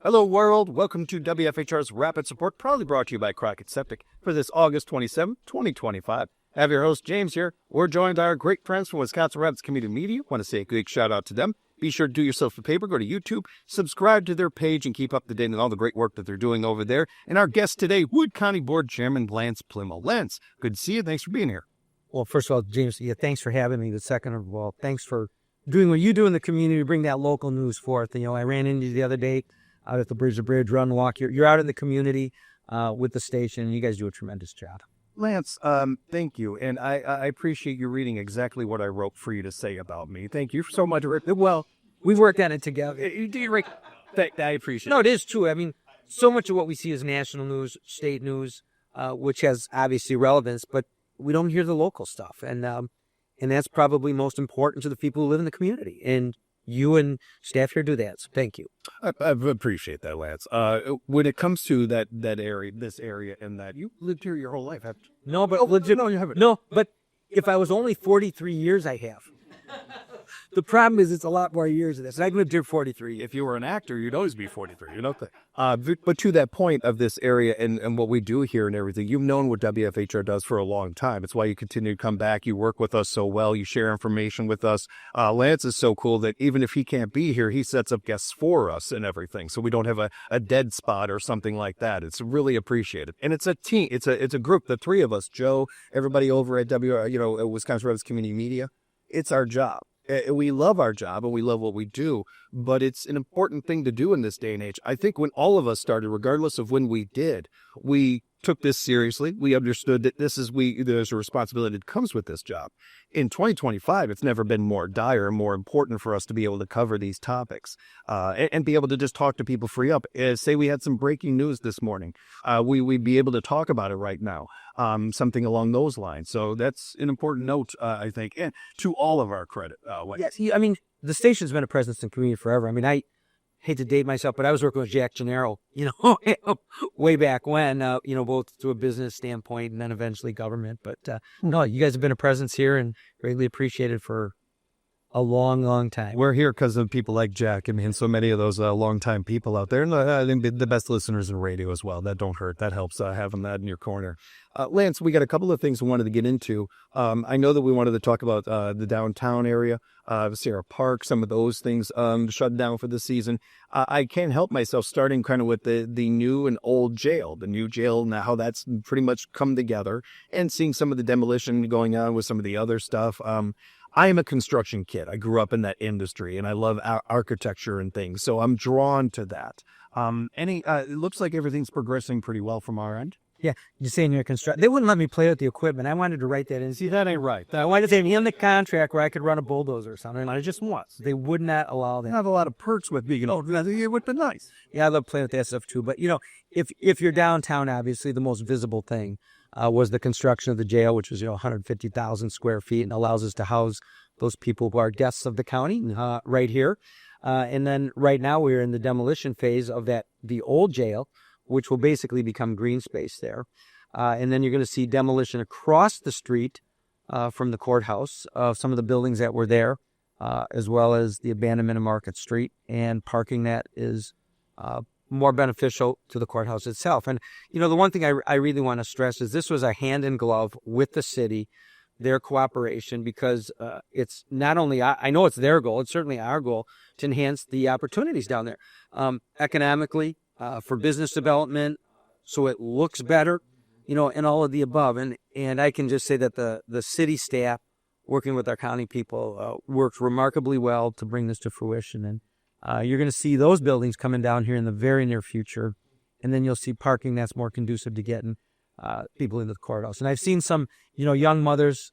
Hello, world. Welcome to WFHR's Rapid Support, proudly brought to you by Crockett Septic for this August 27, 2025. I have your host, James, here. We're joined by our great friends from Wisconsin Rapids Community Media. Want to say a big shout out to them. Be sure to do yourself a favor. Go to YouTube, subscribe to their page, and keep up to date on all the great work that they're doing over there. And our guest today, Wood County Board Chairman Lance Pliml. Lance, good to see you. Thanks for being here. Well, first of all, James, thanks for having me. The second of all, thanks for doing what you do in the community, bring that local news forth. I ran into you the other day out at the Bridge to Bridge Run Walk. You're out in the community with the station, and you guys do a tremendous job. Lance, thank you. And I appreciate you reading exactly what I wrote for you to say about me. Thank you so much. Well, we've worked on it together. I appreciate it. No, it is true. I mean, so much of what we see is national news, state news, which has obviously relevance, but we don't hear the local stuff. And that's probably most important to the people who live in the community. And you and staff here do that. So thank you. I appreciate that, Lance. When it comes to this area, and that you lived here your whole life, haven't you? No, but No, you haven't. No, but if I was only 43 years, I have. The problem is it's a lot more years of this. I've lived here 43. If you were an actor, you'd always be 43. You know that. But to that point of this area and what we do here and everything, you've known what WFHR does for a long time. It's why you continue to come back. You work with us so well. You share information with us. Lance is so cool that even if he can't be here, he sets up guests for us and everything. So we don't have a dead spot or something like that. It's really appreciated. And it's a team. It's a group. The three of us, Joe, everybody over at Wisconsin Rapids Community Media. It's our job. We love our job and we love what we do, but it's an important thing to do in this day and age. I think when all of us started, regardless of when we did, we took this seriously. We understood that there's a responsibility that comes with this job. In 2025, it's never been more dire, more important for us to be able to cover these topics and be able to just talk to people free up. Say we had some breaking news this morning. We'd be able to talk about it right now. Something along those lines. So that's an important note, I think, and to all of our credit. Yes, I mean, the station's been a presence in the community forever. I mean, I hate to date myself, but I was working with Jack Gennaro, way back when, both through a business standpoint and then eventually government. But no, you guys have been a presence here and greatly appreciated for a long, long time. We're here because of people like Jack. I mean, so many of those longtime people out there. And I think the best listeners in radio as well. That don't hurt. That helps having that in your corner. Lance, we got a couple of things we wanted to get into. I know that we wanted to talk about the downtown area, Sierra Park, some of those things shut down for the season. I can't help myself starting kind of with the new and old jail, the new jail and how that's pretty much come together and seeing some of the demolition going on with some of the other stuff. I am a construction kid. I grew up in that industry and I love architecture and things. So I'm drawn to that. It looks like everything's progressing pretty well from our end. Yeah, you're saying you're a construction. They wouldn't let me play with the equipment. I wanted to write that in. See, that ain't right. I wanted to say in the contract where I could run a bulldozer or something. And I just once. They would not allow that. I have a lot of perks with being, it would be nice. Yeah, I love playing with that stuff too. But, if you're downtown, obviously the most visible thing was the construction of the jail, which was, 150,000 square feet and allows us to house those people who are guests of the county right here. And then right now we're in the demolition phase of the old jail, which will basically become green space there. And then you're going to see demolition across the street from the courthouse of some of the buildings that were there, as well as the abandonment of Market Street and parking that is more beneficial to the courthouse itself. And, the one thing I really want to stress is this was a hand in glove with the city, their cooperation, because it's not only, I know it's their goal, it's certainly our goal to enhance the opportunities down there economically, for business development, so it looks better, and all of the above. And I can just say that the city staff, working with our county people, worked remarkably well to bring this to fruition. And you're going to see those buildings coming down here in the very near future. And then you'll see parking that's more conducive to getting people into the courthouse. And I've seen some, young mothers,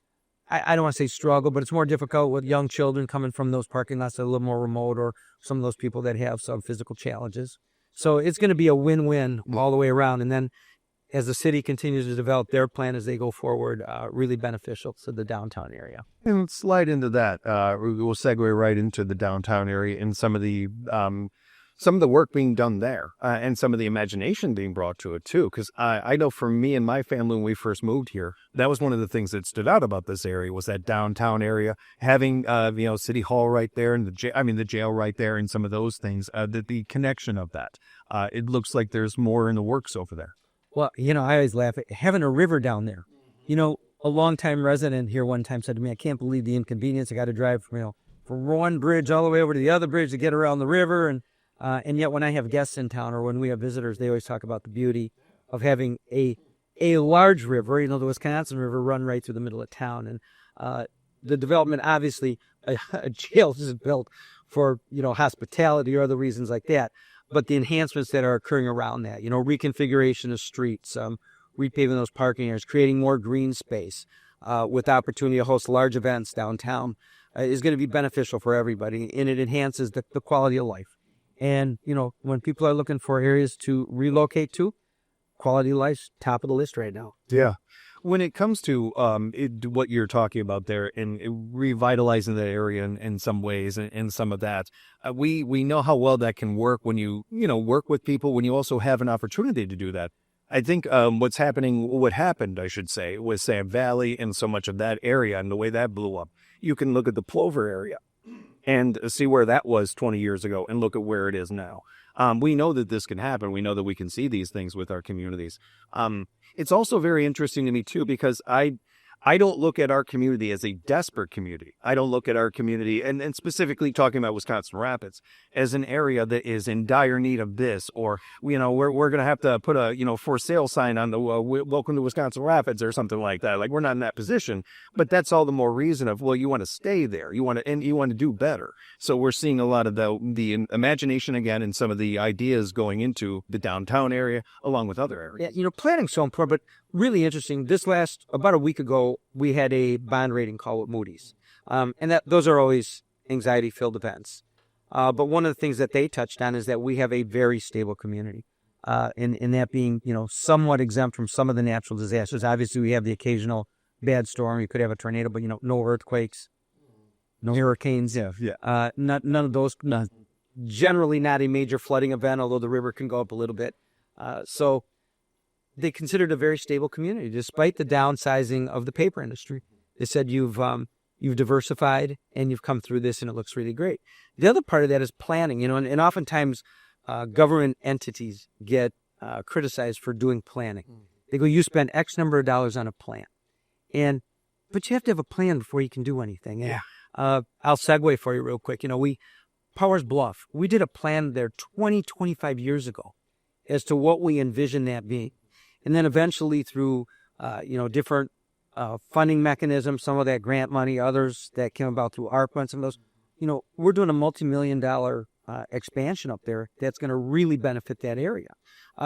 I don't want to say struggle, but it's more difficult with young children coming from those parking lots that are a little more remote, or some of those people that have some physical challenges. So it's going to be a win-win all the way around. And then as the city continues to develop their plan as they go forward, really beneficial to the downtown area. And let's slide into that. We'll segue right into the downtown area and some of the some of the work being done there and some of the imagination being brought to it too. Because I know for me and my family when we first moved here, that was one of the things that stood out about this area was that downtown area, having City Hall right there and the jail right there and some of those things. The connection of that. It looks like there's more in the works over there. Well, I always laugh at having a river down there. A longtime resident here one time said to me, "I can't believe the inconvenience. I got to drive from one bridge all the way over to the other bridge to get around the river." And yet when I have guests in town or when we have visitors, they always talk about the beauty of having a large river, the Wisconsin River, run right through the middle of town. And the development, obviously, a jail isn't built for, hospitality or other reasons like that. But the enhancements that are occurring around that, reconfiguration of streets, repaving those parking areas, creating more green space with opportunity to host large events downtown is going to be beneficial for everybody. And it enhances the quality of life. And, when people are looking for areas to relocate to, quality of life's top of the list right now. Yeah. When it comes to what you're talking about there and revitalizing that area in some ways and some of that, we know how well that can work when you work with people, when you also have an opportunity to do that. I think what happened, I should say, with Sam Valley and so much of that area and the way that blew up. You can look at the Plover area and see where that was 20 years ago and look at where it is now. We know that this can happen. We know that we can see these things with our communities. It's also very interesting to me, too, because I don't look at our community as a desperate community. I don't look at our community, and specifically talking about Wisconsin Rapids, as an area that is in dire need of this, or, we're going to have to put a, for sale sign on the welcome to Wisconsin Rapids or something like that. Like, we're not in that position, but that's all the more reason of, you want to stay there. You want to do better. So we're seeing a lot of the imagination again and some of the ideas going into the downtown area along with other areas. Yeah, planning's so important, but really interesting. About a week ago, we had a bond rating call with Moody's. And those are always anxiety-filled events. But one of the things that they touched on is that we have a very stable community. In that being, somewhat exempt from some of the natural disasters. Obviously, we have the occasional bad storm. You could have a tornado, but, no earthquakes, no hurricanes. Yeah. None of those. Generally not a major flooding event, although the river can go up a little bit. So they considered a very stable community, despite the downsizing of the paper industry. They said you've diversified and you've come through this, and it looks really great. The other part of that is planning, and oftentimes government entities get criticized for doing planning. They go, you spend X number of dollars on a plan, but you have to have a plan before you can do anything. Yeah. I'll segue for you real quick. Powers Bluff, we did a plan there 25 years ago as to what we envisioned that being. And then eventually through, different funding mechanisms, some of that grant money, others that came about through ARPA and some of those, we're doing a multi-million-dollar expansion up there that's going to really benefit that area.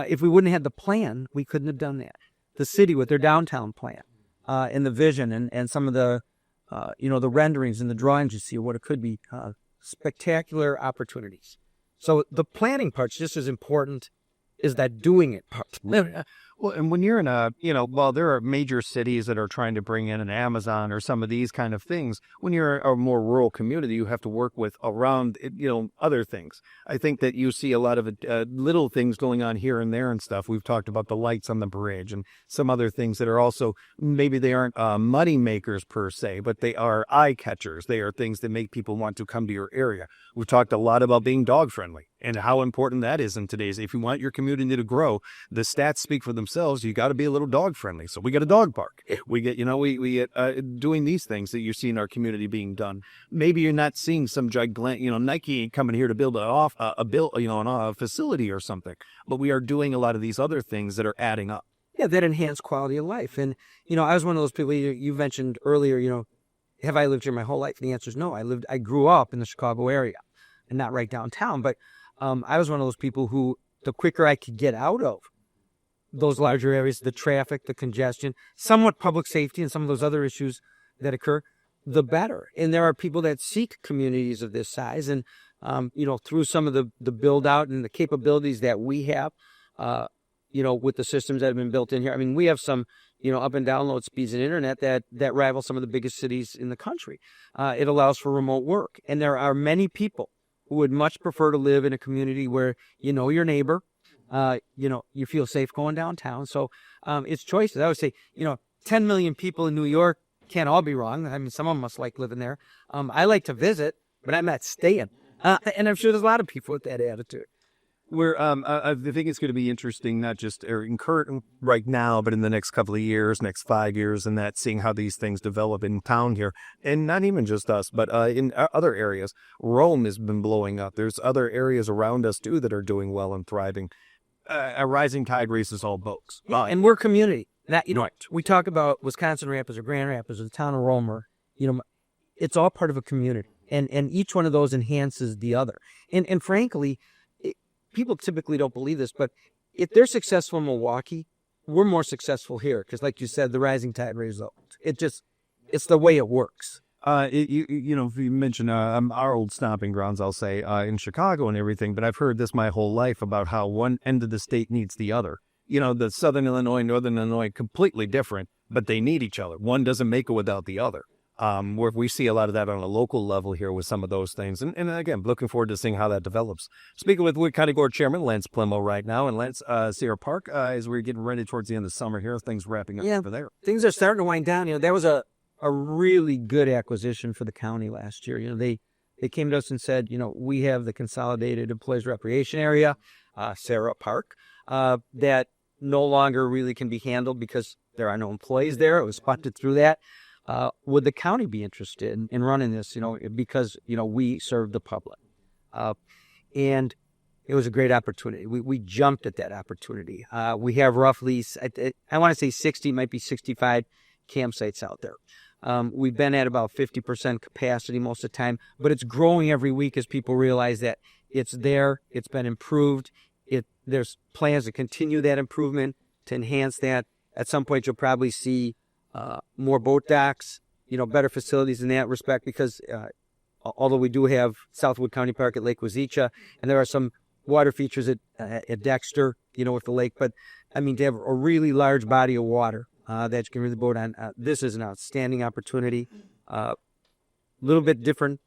If we wouldn't have had the plan, we couldn't have done that. The city with their downtown plan and the vision and some of the, the renderings and the drawings you see of what it could be, spectacular opportunities. So the planning part's just as important as that doing it part. Well, and when you're in while there are major cities that are trying to bring in an Amazon or some of these kind of things, when you're a more rural community, you have to work with around, other things. I think that you see a lot of little things going on here and there and stuff. We've talked about the lights on the bridge and some other things that are also, maybe they aren't money makers per se, but they are eye catchers. They are things that make people want to come to your area. We've talked a lot about being dog friendly and how important that is in today's. If you want your community to grow, the stats speak for themselves. You got to be a little dog friendly. So we got a dog park. We get, we get doing these things that you see in our community being done. Maybe you're not seeing some gigantic, Nike ain't coming here to build a facility or something, but we are doing a lot of these other things that are adding up. Yeah, that enhance quality of life. And, I was one of those people you mentioned earlier, have I lived here my whole life? And the answer is no. I grew up in the Chicago area and not right downtown, but I was one of those people who, the quicker I could get out of those larger areas, the traffic, the congestion, somewhat public safety and some of those other issues that occur, the better. And there are people that seek communities of this size. And, through some of the build out and the capabilities that we have, with the systems that have been built in here. I mean, we have some, up and download speeds in internet that rival some of the biggest cities in the country. It allows for remote work. And there are many people would much prefer to live in a community where you know your neighbor, you feel safe going downtown. So it's choices. I would say, 10 million people in New York can't all be wrong. I mean, some of them must like living there. I like to visit, but I'm not staying. And I'm sure there's a lot of people with that attitude. I think it's going to be interesting, not just current right now, but in the next couple of years, next 5 years, and that seeing how these things develop in town here, and not even just us, but in other areas. Rome has been blowing up. There's other areas around us too that are doing well and thriving. A rising tide raises all boats. And we're community. Right. We talk about Wisconsin Rapids or Grand Rapids or the town of Rome, it's all part of a community, and each one of those enhances the other. And frankly, people typically don't believe this, but if they're successful in Milwaukee, we're more successful here because, like you said, the rising tide raises all. It's the way it works. If you mention our old stomping grounds, I'll say in Chicago and everything, but I've heard this my whole life about how one end of the state needs the other. The Southern Illinois, Northern Illinois, completely different, but they need each other. One doesn't make it without the other. Where we see a lot of that on a local level here with some of those things. And again, looking forward to seeing how that develops. Speaking with Wood County Board Chairman Lance Pliml right now. And Lance, Sierra Park, as we're getting ready towards the end of summer here, things wrapping up over there. Things are starting to wind down. That was a really good acquisition for the county last year. They came to us and said, we have the consolidated employees recreation area, Sierra Park, that no longer really can be handled because there are no employees there. It was funded through that. Would the county be interested in running this, because, we serve the public? And it was a great opportunity. We jumped at that opportunity. We have roughly, I want to say 60, might be 65 campsites out there. We've been at about 50% capacity most of the time, but it's growing every week as people realize that it's there, it's been improved. There's plans to continue that improvement, to enhance that. At some point, you'll probably see more boat docks, better facilities in that respect, because although we do have Southwood County Park at Lake Wazeecha, and there are some water features at Dexter, with the lake, but I mean, to have a really large body of water that you can really boat on, this is an outstanding opportunity. A little bit different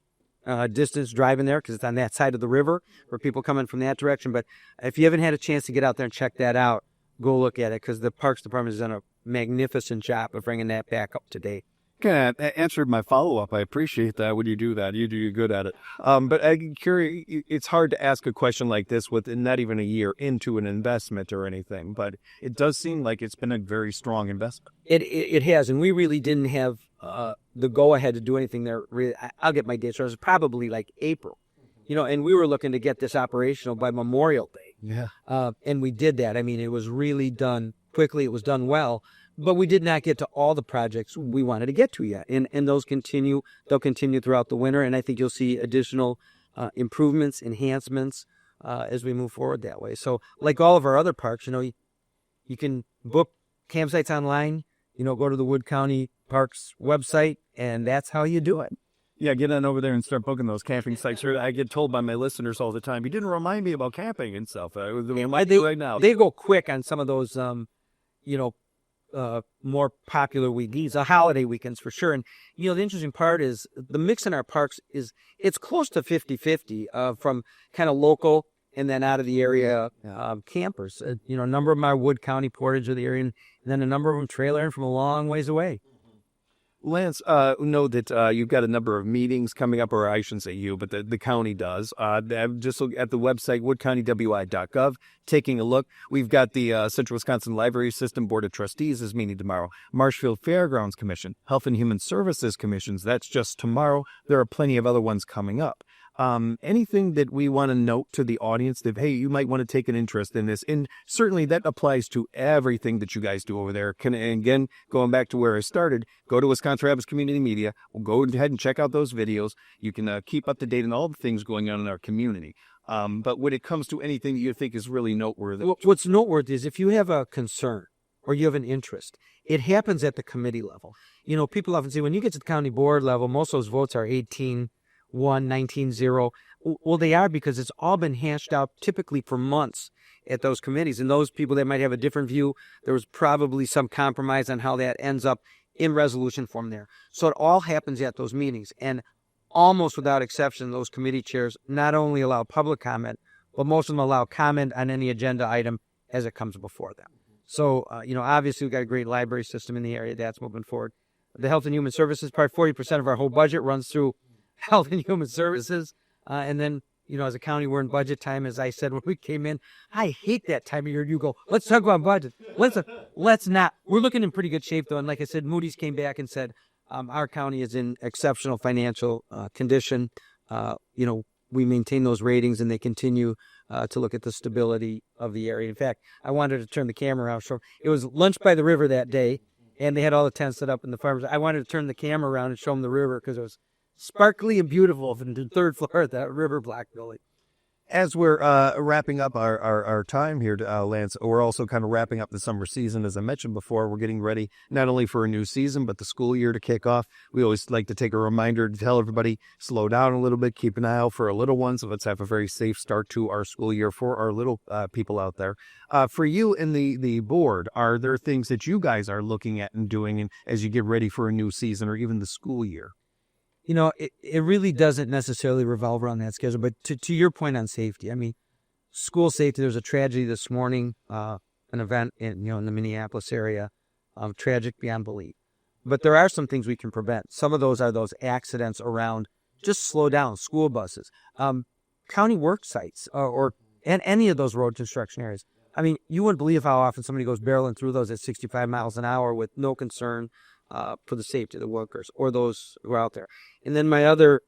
distance driving there because it's on that side of the river for people coming from that direction. But if you haven't had a chance to get out there and check that out, go look at it, because the Parks Department has done a magnificent job of bringing that back up to date. Kind of answered my follow-up. I appreciate that when you do that. You're good at it. But I'm curious, it's hard to ask a question like this with not even a year into an investment or anything, but it does seem like it's been a very strong investment. It has, and we really didn't have the go-ahead to do anything there. Really, I'll get my dates. It was probably like April, and we were looking to get this operational by Memorial Day. Yeah. And we did that. I mean, it was really done quickly. It was done well. But we did not get to all the projects we wanted to get to yet. And those continue. They'll continue throughout the winter. And I think you'll see additional improvements, enhancements as we move forward that way. So like all of our other parks, you can book campsites online, go to the Wood County Parks website, and that's how you do it. Yeah, get on over there and start booking those camping sites. I get told by my listeners all the time, you didn't remind me about camping and stuff. Right now. They go quick on some of those, more popular weekends, holiday weekends for sure. And, the interesting part is the mix in our parks it's close to 50-50 from kind of local and then out of the area campers. A number of them are Wood County, Portage of the area, and then a number of them trail in from a long ways away. Lance, know that you've got a number of meetings coming up, or I shouldn't say you, but the county does. Just look at the website, woodcountywi.gov, taking a look. We've got the Central Wisconsin Library System Board of Trustees is meeting tomorrow. Marshfield Fairgrounds Commission, Health and Human Services Commissions, that's just tomorrow. There are plenty of other ones coming up. Anything that we want to note to the audience that, hey, you might want to take an interest in this. And certainly that applies to everything that you guys do over there. And again, going back to where I started, go to Wisconsin Rapids Community Media. We'll go ahead and check out those videos. You can keep up to date on all the things going on in our community. But when it comes to anything that you think is really noteworthy. What's noteworthy is if you have a concern or you have an interest, it happens at the committee level. People often say when you get to the county board level, most of those votes are 18-1, 19-0. Well, they are because it's all been hashed out typically for months at those committees. And those people that might have a different view, there was probably some compromise on how that ends up in resolution form there. So it all happens at those meetings. And almost without exception, those committee chairs not only allow public comment, but most of them allow comment on any agenda item as it comes before them. So, obviously we've got a great library system in the area that's moving forward. The Health and Human Services part, 40% of our whole budget runs through Health and Human Services. And then, as a county, we're in budget time. As I said when we came in, I hate that time of year. You go, let's talk about budget. Let's not. We're looking in pretty good shape, though. And like I said, Moody's came back and said our county is in exceptional financial condition. We maintain those ratings, and they continue to look at the stability of the area. In fact, I wanted to turn the camera around. So it was lunch by the river that day, and they had all the tents set up in the farmers. I wanted to turn the camera around and show them the river because it was sparkly and beautiful from the third floor of that river block building. As we're wrapping up our time here, Lance, we're also kind of wrapping up the summer season. As I mentioned before, we're getting ready not only for a new season, but the school year to kick off. We always like to take a reminder to tell everybody, slow down a little bit, keep an eye out for our little ones. So let's have a very safe start to our school year for our little people out there. For you and the board, are there things that you guys are looking at and doing as you get ready for a new season or even the school year? It really doesn't necessarily revolve around that schedule, but to your point on safety, I mean, school safety, there was a tragedy this morning, an event in the Minneapolis area, tragic beyond belief. But there are some things we can prevent. Some of those are those accidents around just slow down, school buses, county work sites, and any of those road construction areas. I mean, you wouldn't believe how often somebody goes barreling through those at 65 miles an hour with no concern for the safety of the workers or those who are out there. And then my other,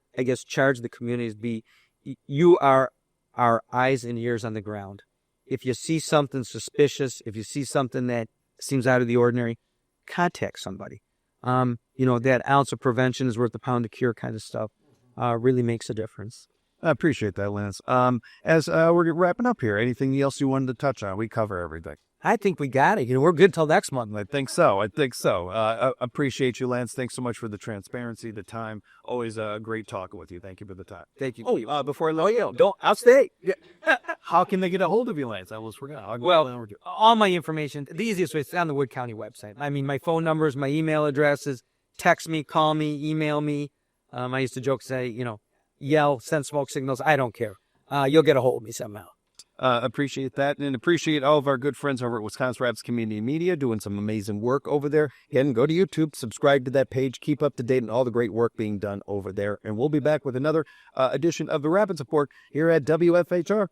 charge of the community is you are our eyes and ears on the ground. If you see something suspicious, if you see something that seems out of the ordinary, contact somebody. That ounce of prevention is worth a pound of cure kind of stuff really makes a difference. I appreciate that, Lance. As we're wrapping up here, anything else you wanted to touch on? We cover everything. I think we got it. We're good till next month. I think so. Appreciate you, Lance. Thanks so much for the transparency, the time. Always great talking with you. Thank you for the time. Thank you. Before I let you go, I'll stay. Yeah. How can they get a hold of you, Lance? I almost forgot. All my information, the easiest way is on the Wood County website. I mean, my phone numbers, my email addresses, text me, call me, email me. I used to joke, say, yell, send smoke signals. I don't care. You'll get a hold of me somehow. Appreciate that, and appreciate all of our good friends over at Wisconsin Rapids Community Media doing some amazing work over there. Again, go to YouTube, subscribe to that page, keep up to date on all the great work being done over there, and we'll be back with another edition of the Rapids Report here at WFHR.